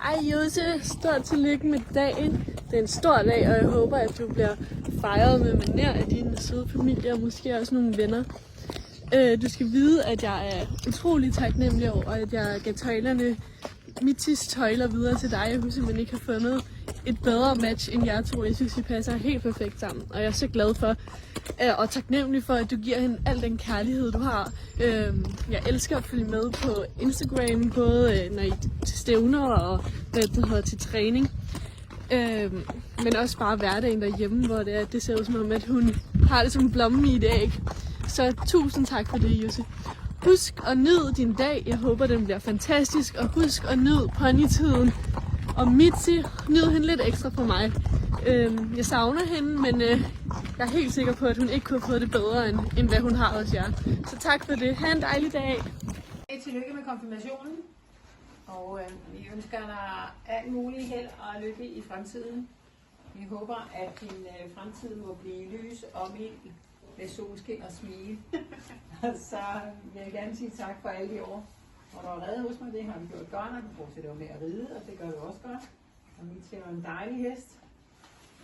Ej Jose, stort tillykke med dagen. Det er en stor dag, og jeg håber, at du bliver fejret med manér af din søde familie og måske også nogle venner. Du skal vide, at jeg er utrolig taknemmelig over, at jeg gav tøjlerne, Mittis tøjler videre til dig. Jeg kunne simpelthen ikke have fundet et bedre match end jer to. Jeg synes, I passer helt perfekt sammen, og jeg er så glad for og taknemmelig for, at du giver hende al den kærlighed, du har. Jeg elsker at følge med på Instagram, både når I er til stævner og til træning. Men også bare hverdagen derhjemme, hvor det ser ud som om, at hun har det som blomme i et æg. Så tusind tak for det, Jussi. Husk at nyde din dag. Jeg håber, den bliver fantastisk. Og husk at nyde ponytiden. Og Mitzi, nyd hende lidt ekstra på mig. Jeg savner hende, men jeg er helt sikker på, at hun ikke kunne have fået det bedre, end hvad hun har hos jer. Så tak for det. Ha' en dejlig dag. Tillykke med konfirmationen. Og vi ønsker dig alt muligt held og lykke i fremtiden. Vi håber, at din fremtid må blive lys og mild med solskin og smil. Så vil jeg gerne sige tak for alle de år, hvor du har reddet hos mig. Det har vi gjort godt, og du fortsætter med at ride, og det gør du også godt. Og vi er en dejlig hest.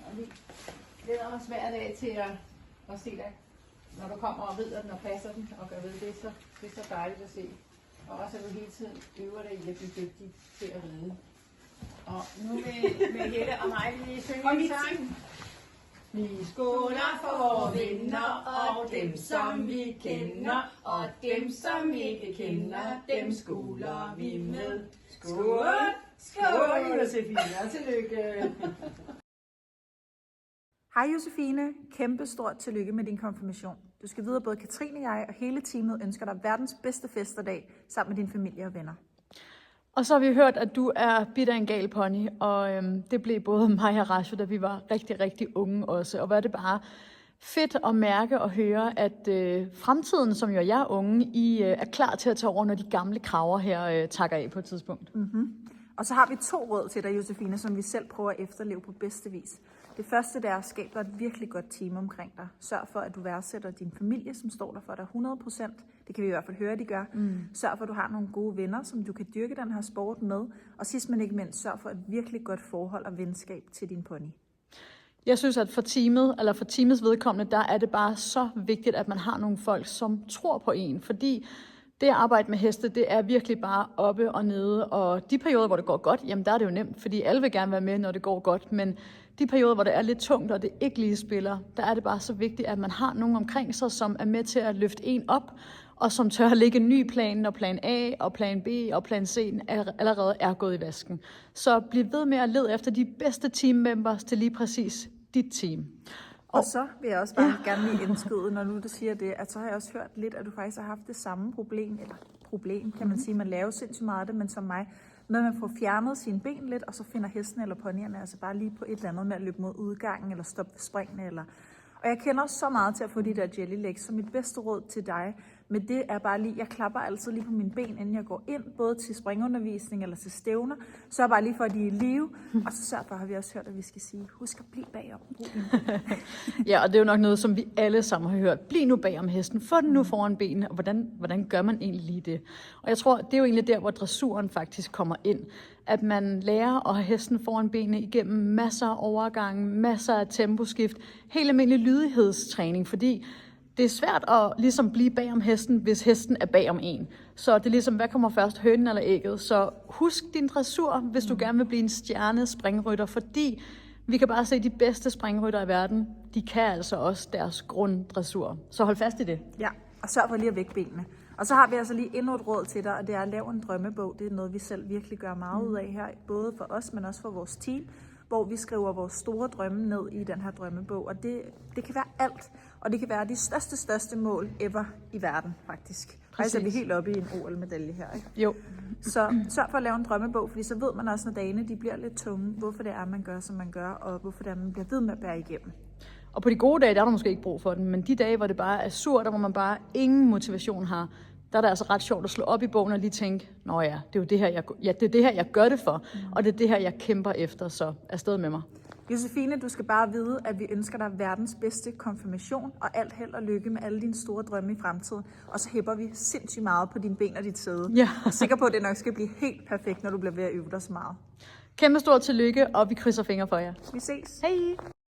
Og vi glæder os hver dag til at se dig, når du kommer og rider den og passer den og gør ved det. Så det er så dejligt at se. Og også at du hele tiden øver dig i at blive dygtig til at ride. Og nu med Helle og mig, vi synger en sang. Vi skåler for vores venner og dem, som vi kender. Og dem, som vi ikke kender, dem skåler vi med. Skål! Skål, Josefine, og tillykke! Hej Josefine, kæmpe stort tillykke med din konfirmation. Du skal vide, at både Katrine og jeg og hele teamet ønsker dig verdens bedste festdag sammen med din familie og venner. Og så har vi hørt, at du er bitter en gal pony, og det blev både mig og Rasho, da vi var rigtig, rigtig unge også. Og var det bare fedt at mærke og høre, at fremtiden, som jo er jer unge, I er klar til at tage over, når de gamle kraver her takker af på et tidspunkt. Mm-hmm. Og så har vi 2 råd til dig, Josefine, som vi selv prøver at efterleve på bedste vis. Det første det er at skabe dig et virkelig godt team omkring dig. Sørg for, at du værdsætter din familie, som står der for dig 100%. Det kan vi i hvert fald høre, at de gør. Sørg for, at du har nogle gode venner, som du kan dyrke den her sport med. Og sidst men ikke mindst, sørg for et virkelig godt forhold og venskab til din pony. Jeg synes, at for teamets vedkommende, der er det bare så vigtigt, at man har nogle folk, som tror på en. Fordi det at arbejde med heste, det er virkelig bare oppe og nede. Og de perioder, hvor det går godt, jamen der er det jo nemt, fordi alle vil gerne være med, når det går godt. Men de perioder, hvor det er lidt tungt, og det ikke lige spiller, der er det bare så vigtigt, at man har nogen omkring sig, som er med til at løfte en op, og som tør at lægge en ny plan, når plan A og plan B og plan C allerede er gået i vasken. Så bliv ved med at lede efter de bedste teammembers til lige præcis dit team. Og så vil jeg også bare gerne lige indskyde, når nu du siger det, at så har jeg også hørt lidt, at du faktisk har haft det samme problem, kan man sige. Man laver sindssygt meget af det, men som mig, med at man får fjernet sine ben lidt, og så finder hesten eller ponyerne altså bare lige på et eller andet med at løbe mod udgangen, eller stoppe ved springene, eller... Og jeg kender så meget til at få de der jelly legs, så mit bedste råd til dig, men det er bare lige, jeg klapper altid lige på mine ben, inden jeg går ind, både til springundervisning eller til stævner, så bare lige for, at de er i live, og så sørg for, har vi også hørt, at vi skal sige, husk at blive bagom. Ja, og det er jo nok noget, som vi alle sammen har hørt. Bliv nu bagom hesten, få den nu foran benene, og hvordan gør man egentlig lige det? Og jeg tror, det er jo egentlig der, hvor dressuren faktisk kommer ind. At man lærer at have hesten foran benene igennem masser af overgange, masser af temposkift, helt almindelig lydighedstræning, fordi det er svært at ligesom blive bagom hesten, hvis hesten er bagom en. Så det er ligesom, hvad kommer først, hønen eller ægget? Så husk din dressur, hvis du gerne vil blive en stjerne springrytter, fordi vi kan bare se, at de bedste springrytter i verden, de kan altså også deres grunddressur. Så hold fast i det. Ja, og sørg for lige at vække benene. Og så har vi altså lige endnu et råd til dig, og det er at lave en drømmebog. Det er noget, vi selv virkelig gør meget ud af her, både for os, men også for vores team, hvor vi skriver vores store drømme ned i den her drømmebog. Og det kan være alt, og det kan være de største mål ever i verden, faktisk. Faktisk er vi helt oppe i en OL-medalje her, ikke? Jo. Så sørg for at lave en drømmebog, fordi så ved man også, når dagene de bliver lidt tunge, hvorfor det er, man gør, som man gør, og hvorfor det er, man bliver ved med at bære igennem. Og på de gode dage, der er der måske ikke brug for den, men de dage, hvor det bare er surt, og hvor man bare ingen motivation har, der er det altså ret sjovt at slå op i bogen og lige tænke, nå ja, det er jo det her, jeg gør det for, og det er det her, jeg kæmper efter, så afsted med mig. Josefine, du skal bare vide, at vi ønsker dig verdens bedste konfirmation, og alt held og lykke med alle dine store drømme i fremtiden. Og så hæpper vi sindssygt meget på dine ben og dit sæde. Ja. Jeg er sikker på, at det nok skal blive helt perfekt, når du bliver ved at øve dig så meget. Kæmpe stort tillykke, og vi krydser fingre for jer. Vi ses. Hej!